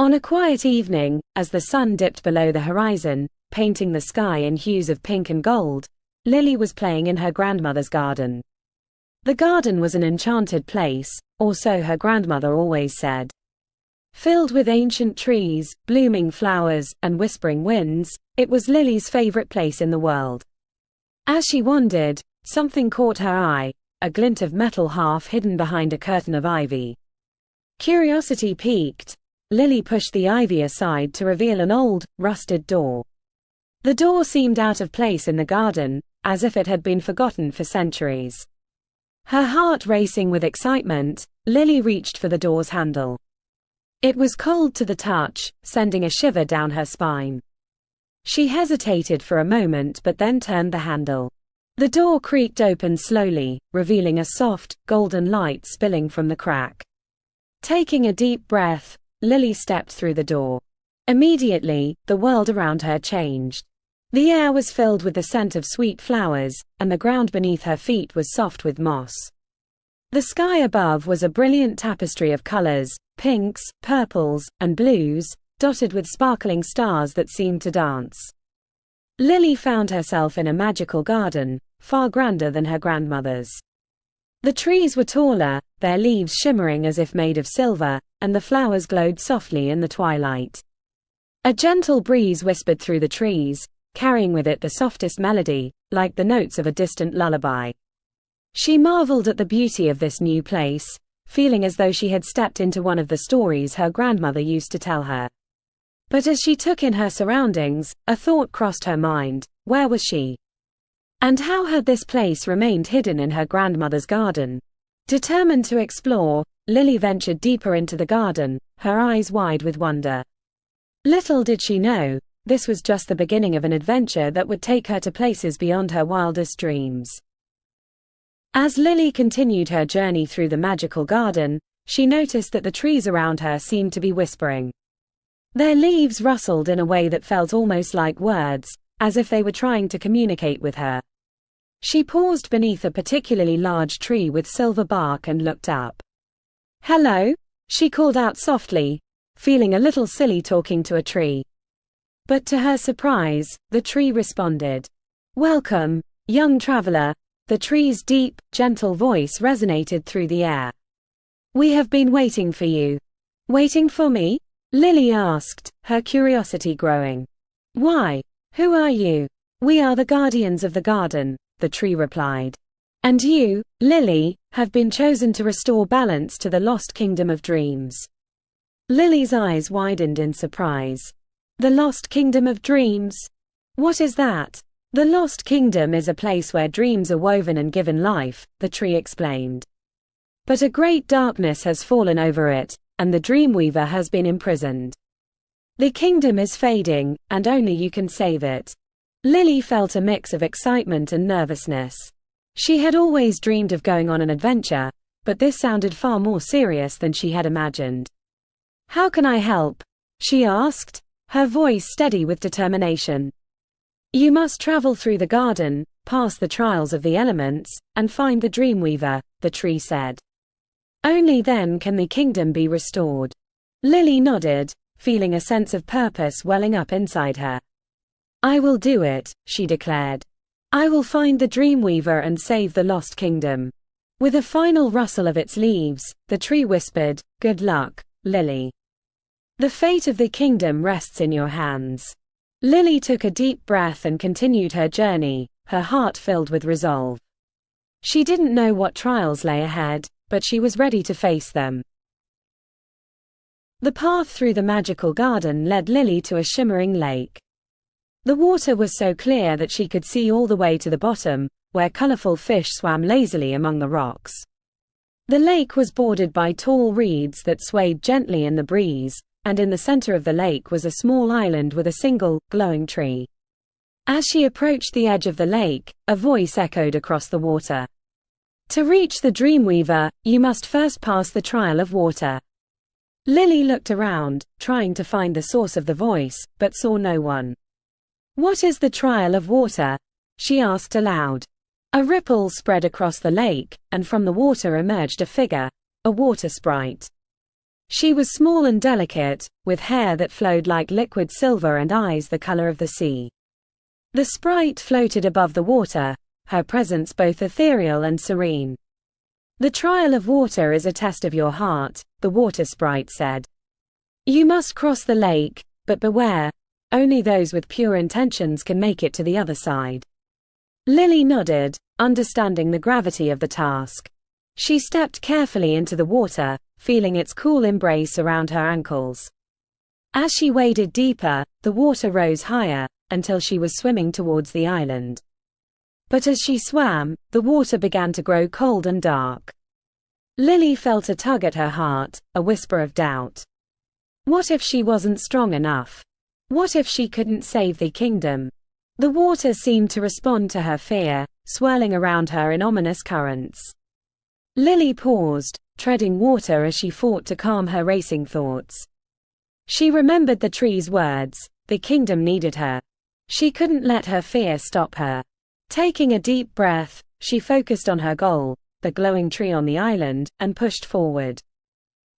On a quiet evening, as the sun dipped below the horizon, painting the sky in hues of pink and gold, Lily was playing in her grandmother's garden. The garden was an enchanted place, or so her grandmother always said. Filled with ancient trees, blooming flowers, and whispering winds, it was Lily's favorite place in the world. As she wandered, something caught her eye, a glint of metal half hidden behind a curtain of ivy. Curiosity piqued, Lily pushed the ivy aside to reveal an old, rusted door. The door seemed out of place in the garden, as if it had been forgotten for centuries. Her heart racing with excitement, Lily reached for the door's handle. It was cold to the touch, sending a shiver down her spine. She hesitated for a moment but then turned the handle. The door creaked open slowly, revealing a soft, golden light spilling from the crack. Taking a deep breath, Lily stepped through the door. Immediately, the world around her changed. The air was filled with the scent of sweet flowers, and the ground beneath her feet was soft with moss. The sky above was a brilliant tapestry of colors, pinks, purples, and blues, dotted with sparkling stars that seemed to dance. Lily found herself in a magical garden, far grander than her grandmother's. The trees were taller, their leaves shimmering as if made of silver, and the flowers glowed softly in the twilight. A gentle breeze whispered through the trees, carrying with it the softest melody, like the notes of a distant lullaby. She marveled at the beauty of this new place, feeling as though she had stepped into one of the stories her grandmother used to tell her. But as she took in her surroundings, a thought crossed her mind: where was she? And how had this place remained hidden in her grandmother's garden? Determined to explore, Lily ventured deeper into the garden, her eyes wide with wonder. Little did she know, this was just the beginning of an adventure that would take her to places beyond her wildest dreams. As Lily continued her journey through the magical garden, she noticed that the trees around her seemed to be whispering. Their leaves rustled in a way that felt almost like words, as if they were trying to communicate with her. She paused beneath a particularly large tree with silver bark and looked up. "Hello," she called out softly, feeling a little silly talking to a tree. But to her surprise, the tree responded. "Welcome, young traveler." The tree's deep, gentle voice resonated through the air. "We have been waiting for you." "Waiting for me?" Lily asked, her curiosity growing. "Why? Who are you?" "We are the guardians of the garden," the tree replied. "And you, Lily, have been chosen to restore balance to the lost kingdom of dreams." Lily's eyes widened in surprise. "The lost kingdom of dreams? What is that?" "The Lost Kingdom is a place where dreams are woven and given life," the tree explained. "But a great darkness has fallen over it, and the Dreamweaver has been imprisoned. The kingdom is fading, and only you can save it." Lily felt a mix of excitement and nervousness. She had always dreamed of going on an adventure, but this sounded far more serious than she had imagined. "How can I help?" she asked, her voice steady with determination. "You must travel through the garden, pass the trials of the elements, and find the Dreamweaver," the tree said. "Only then can the kingdom be restored." Lily nodded, feeling a sense of purpose welling up inside her. "I will do it," she declared. "I will find the Dreamweaver and save the lost kingdom." With a final rustle of its leaves, the tree whispered, "Good luck, Lily. The fate of the kingdom rests in your hands." Lily took a deep breath and continued her journey, her heart filled with resolve. She didn't know what trials lay ahead, but she was ready to face them. The path through the magical garden led Lily to a shimmering lake. The water was so clear that she could see all the way to the bottom, where colorful fish swam lazily among the rocks. The lake was bordered by tall reeds that swayed gently in the breeze, and in the center of the lake was a small island with a single, glowing tree. As she approached the edge of the lake, a voice echoed across the water. "To reach the Dreamweaver, you must first pass the trial of water." Lily looked around, trying to find the source of the voice, but saw no one. "What is the trial of water?" she asked aloud. A ripple spread across the lake, and from the water emerged a figure, a water sprite. She was small and delicate, with hair that flowed like liquid silver and eyes the color of the sea. The sprite floated above the water, her presence both ethereal and serene. "The trial of water is a test of your heart," the water sprite said. "You must cross the lake, but beware, only those with pure intentions can make it to the other side." Lily nodded, understanding the gravity of the task. She stepped carefully into the water, feeling its cool embrace around her ankles. As she waded deeper, the water rose higher, until she was swimming towards the island. But as she swam, the water began to grow cold and dark. Lily felt a tug at her heart, a whisper of doubt. What if she wasn't strong enough? What if she couldn't save the kingdom? The water seemed to respond to her fear, swirling around her in ominous currents. Lily paused, treading water as she fought to calm her racing thoughts. She remembered the tree's words, the kingdom needed her. She couldn't let her fear stop her. Taking a deep breath, she focused on her goal, the glowing tree on the island, and pushed forward.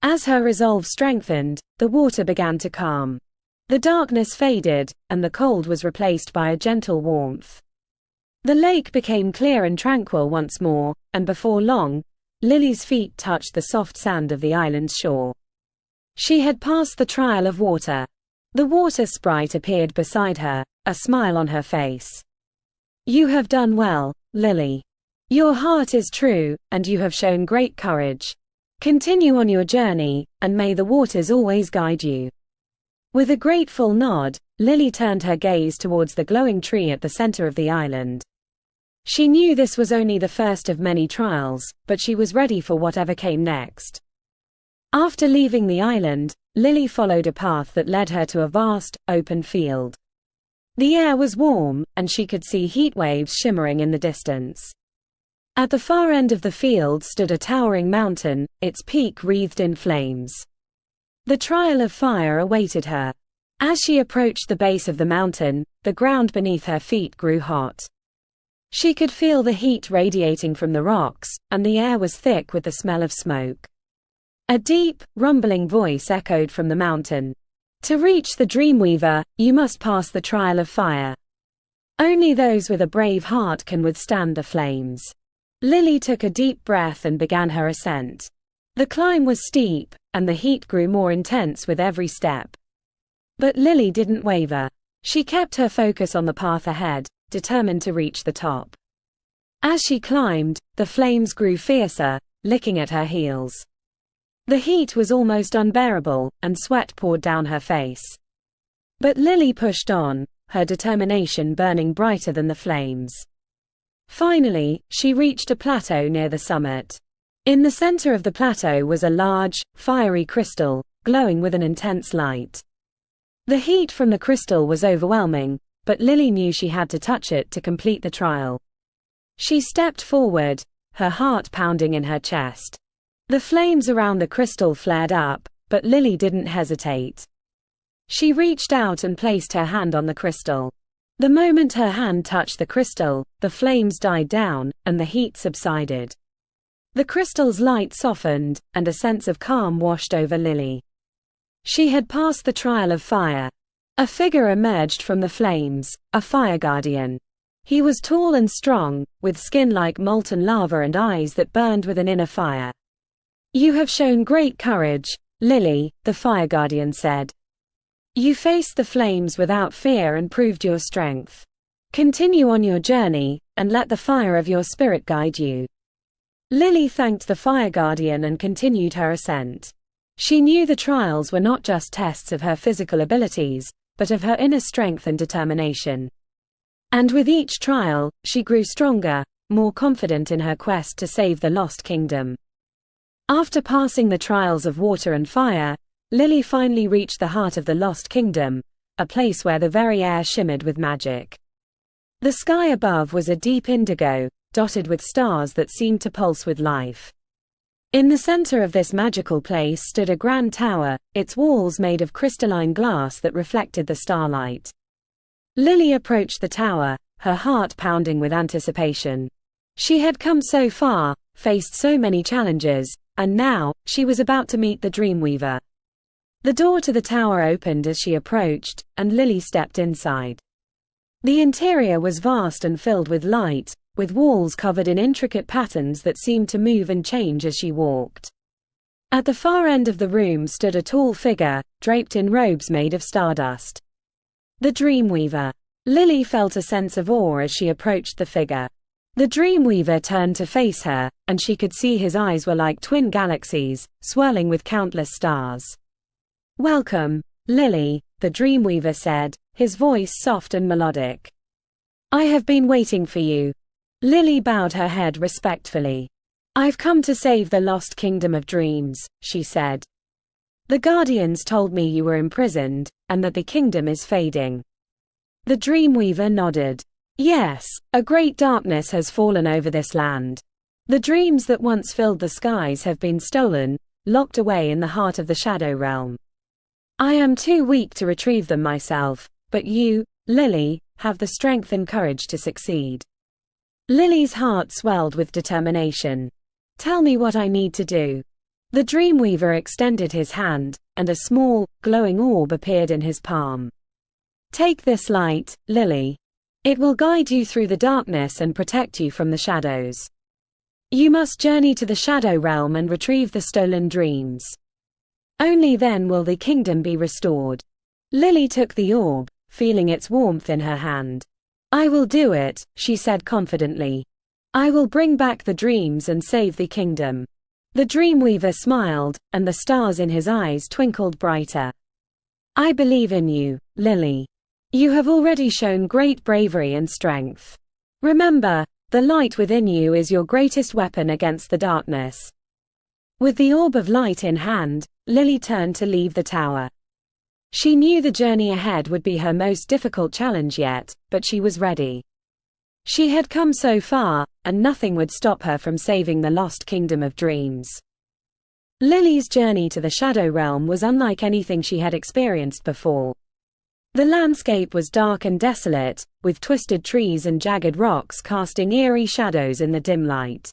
As her resolve strengthened, the water began to calm. The darkness faded, and the cold was replaced by a gentle warmth. The lake became clear and tranquil once more, and before long, Lily's feet touched the soft sand of the island's shore. She had passed the trial of water. The water sprite appeared beside her, a smile on her face. "You have done well, Lily. Your heart is true, and you have shown great courage. Continue on your journey, and may the waters always guide you." With a grateful nod, Lily turned her gaze towards the glowing tree at the center of the island. She knew this was only the first of many trials, but she was ready for whatever came next. After leaving the island, Lily followed a path that led her to a vast, open field. The air was warm, and she could see heat waves shimmering in the distance. At the far end of the field stood a towering mountain, its peak wreathed in flames. The trial of fire awaited her. As she approached the base of the mountain, the ground beneath her feet grew hot. She could feel the heat radiating from the rocks, and the air was thick with the smell of smoke. A deep, rumbling voice echoed from the mountain. "To reach the Dreamweaver, you must pass the trial of fire. Only those with a brave heart can withstand the flames." Lily took a deep breath and began her ascent. The climb was steep, and the heat grew more intense with every step. But Lily didn't waver. She kept her focus on the path ahead, determined to reach the top. As she climbed, the flames grew fiercer, licking at her heels. The heat was almost unbearable, and sweat poured down her face. But Lily pushed on, her determination burning brighter than the flames. Finally, she reached a plateau near the summit. In the center of the plateau was a large, fiery crystal, glowing with an intense light. The heat from the crystal was overwhelming, but Lily knew she had to touch it to complete the trial. She stepped forward, her heart pounding in her chest. The flames around the crystal flared up, but Lily didn't hesitate. She reached out and placed her hand on the crystal. The moment her hand touched the crystal, the flames died down, and the heat subsided. The crystal's light softened, and a sense of calm washed over Lily. She had passed the trial of fire. A figure emerged from the flames, a fire guardian. He was tall and strong, with skin like molten lava and eyes that burned with an inner fire. "You have shown great courage, Lily," the fire guardian said. "You faced the flames without fear and proved your strength. Continue on your journey, and let the fire of your spirit guide you." Lily thanked the fire guardian and continued her ascent. She knew the trials were not just tests of her physical abilities, but of her inner strength and determination. And with each trial, she grew stronger, more confident in her quest to save the lost kingdom. After passing the trials of water and fire, Lily finally reached the heart of the lost kingdom, a place where the very air shimmered with magic. The sky above was a deep indigo, dotted with stars that seemed to pulse with life. In the center of this magical place stood a grand tower, its walls made of crystalline glass that reflected the starlight. Lily approached the tower, her heart pounding with anticipation. She had come so far, faced so many challenges, and now, she was about to meet the Dreamweaver. The door to the tower opened as she approached, and Lily stepped inside. The interior was vast and filled with light, with walls covered in intricate patterns that seemed to move and change as she walked. At the far end of the room stood a tall figure, draped in robes made of stardust. The Dreamweaver. Lily felt a sense of awe as she approached the figure. The Dreamweaver turned to face her, and she could see his eyes were like twin galaxies, swirling with countless stars. "Welcome, Lily," the Dreamweaver said, his voice soft and melodic. "I have been waiting for you." Lily bowed her head respectfully. "I've come to save the lost kingdom of dreams," she said. "The Guardians told me you were imprisoned, and that the kingdom is fading." The Dreamweaver nodded. "Yes, a great darkness has fallen over this land. The dreams that once filled the skies have been stolen, locked away in the heart of the Shadow Realm. I am too weak to retrieve them myself, but you, Lily, have the strength and courage to succeed." Lily's heart swelled with determination. "Tell me what I need to do." The Dreamweaver extended his hand, and a small, glowing orb appeared in his palm. "Take this light, Lily. It will guide you through the darkness and protect you from the shadows. You must journey to the Shadow Realm and retrieve the stolen dreams. Only then will the kingdom be restored." Lily took the orb, feeling its warmth in her hand. "I will do it," she said confidently. "I will bring back the dreams and save the kingdom." The Dreamweaver smiled, and the stars in his eyes twinkled brighter. "I believe in you, Lily. You have already shown great bravery and strength. Remember, the light within you is your greatest weapon against the darkness." With the orb of light in hand, Lily turned to leave the tower. She knew the journey ahead would be her most difficult challenge yet, but she was ready. She had come so far, and nothing would stop her from saving the lost kingdom of dreams. Lily's journey to the Shadow Realm was unlike anything she had experienced before. The landscape was dark and desolate, with twisted trees and jagged rocks casting eerie shadows in the dim light.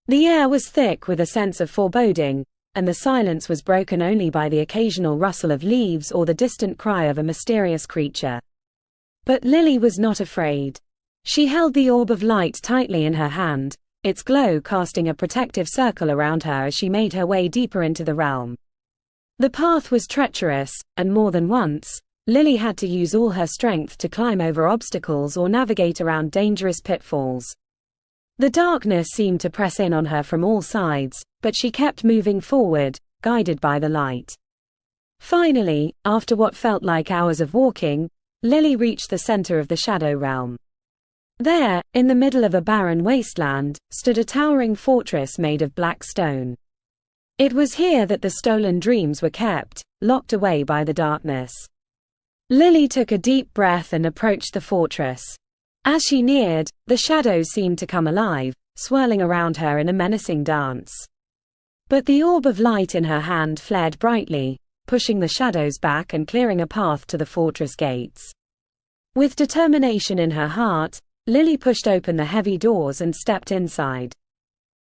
The air was thick with a sense of foreboding, and the silence was broken only by the occasional rustle of leaves or the distant cry of a mysterious creature. But Lily was not afraid. She held the orb of light tightly in her hand, its glow casting a protective circle around her as she made her way deeper into the realm. The path was treacherous, and more than once, Lily had to use all her strength to climb over obstacles or navigate around dangerous pitfalls. The darkness seemed to press in on her from all sides, but she kept moving forward, guided by the light. Finally, after what felt like hours of walking, Lily reached the center of the Shadow Realm. There, in the middle of a barren wasteland, stood a towering fortress made of black stone. It was here that the stolen dreams were kept, locked away by the darkness. Lily took a deep breath and approached the fortress. As she neared, the shadows seemed to come alive, swirling around her in a menacing dance. But the orb of light in her hand flared brightly, pushing the shadows back and clearing a path to the fortress gates. With determination in her heart, Lily pushed open the heavy doors and stepped inside.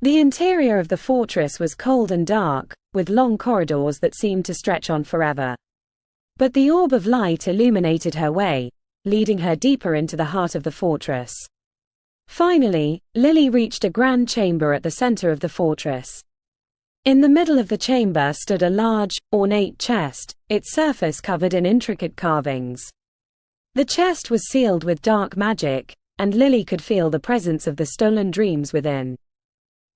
The interior of the fortress was cold and dark, with long corridors that seemed to stretch on forever. But the orb of light illuminated her way, leading her deeper into the heart of the fortress. Finally, Lily reached a grand chamber at the center of the fortress. In the middle of the chamber stood a large, ornate chest, its surface covered in intricate carvings. The chest was sealed with dark magic, and Lily could feel the presence of the stolen dreams within.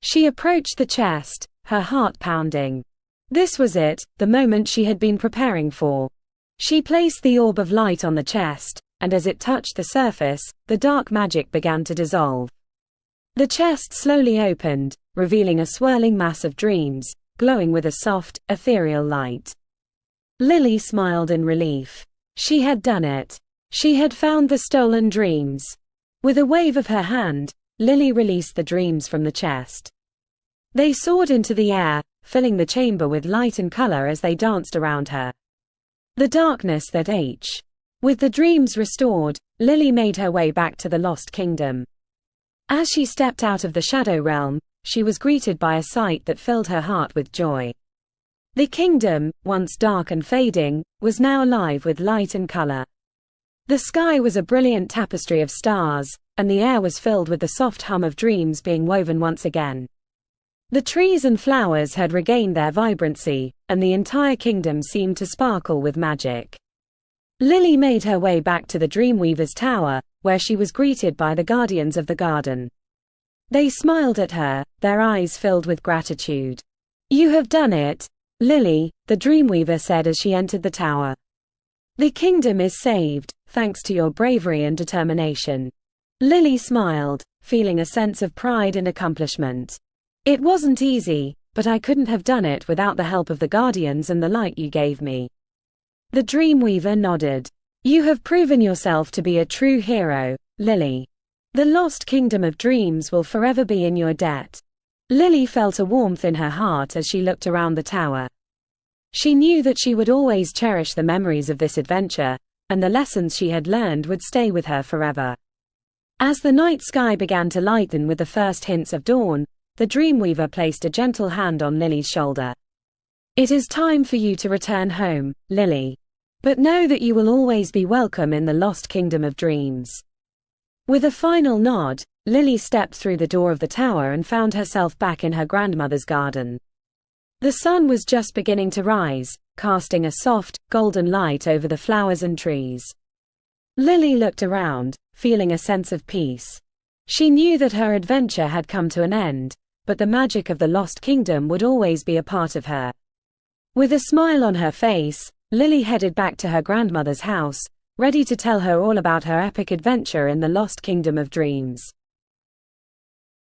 She approached the chest, her heart pounding. This was it, the moment she had been preparing for. She placed the orb of light on the chest, and as it touched the surface, the dark magic began to dissolve. The chest slowly opened, revealing a swirling mass of dreams, glowing with a soft, ethereal light. Lily smiled in relief. She had done it. She had found the stolen dreams. With a wave of her hand, Lily released the dreams from the chest. They soared into the air, filling the chamber with light and color as they danced around her. The darkness that h. With the dreams restored, Lily made her way back to the lost kingdom. As she stepped out of the Shadow Realm, she was greeted by a sight that filled her heart with joy. The kingdom, once dark and fading, was now alive with light and color. The sky was a brilliant tapestry of stars, and the air was filled with the soft hum of dreams being woven once again. The trees and flowers had regained their vibrancy, and the entire kingdom seemed to sparkle with magic. Lily made her way back to the Dreamweaver's tower, where she was greeted by the guardians of the garden. They smiled at her, their eyes filled with gratitude. "You have done it, Lily," the Dreamweaver said as she entered the tower. "The kingdom is saved, thanks to your bravery and determination." Lily smiled, feeling a sense of pride and accomplishment. "It wasn't easy, but I couldn't have done it without the help of the guardians and the light you gave me." The Dreamweaver nodded. "You have proven yourself to be a true hero, Lily. The lost kingdom of dreams will forever be in your debt." Lily felt a warmth in her heart as she looked around the tower. She knew that she would always cherish the memories of this adventure, and the lessons she had learned would stay with her forever. As the night sky began to lighten with the first hints of dawn, the Dreamweaver placed a gentle hand on Lily's shoulder. "It is time for you to return home, Lily. But know that you will always be welcome in the lost kingdom of dreams." With a final nod, Lily stepped through the door of the tower and found herself back in her grandmother's garden. The sun was just beginning to rise, casting a soft, golden light over the flowers and trees. Lily looked around, feeling a sense of peace. She knew that her adventure had come to an end, but the magic of the lost kingdom would always be a part of her. With a smile on her face, Lily headed back to her grandmother's house, ready to tell her all about her epic adventure in the lost kingdom of dreams.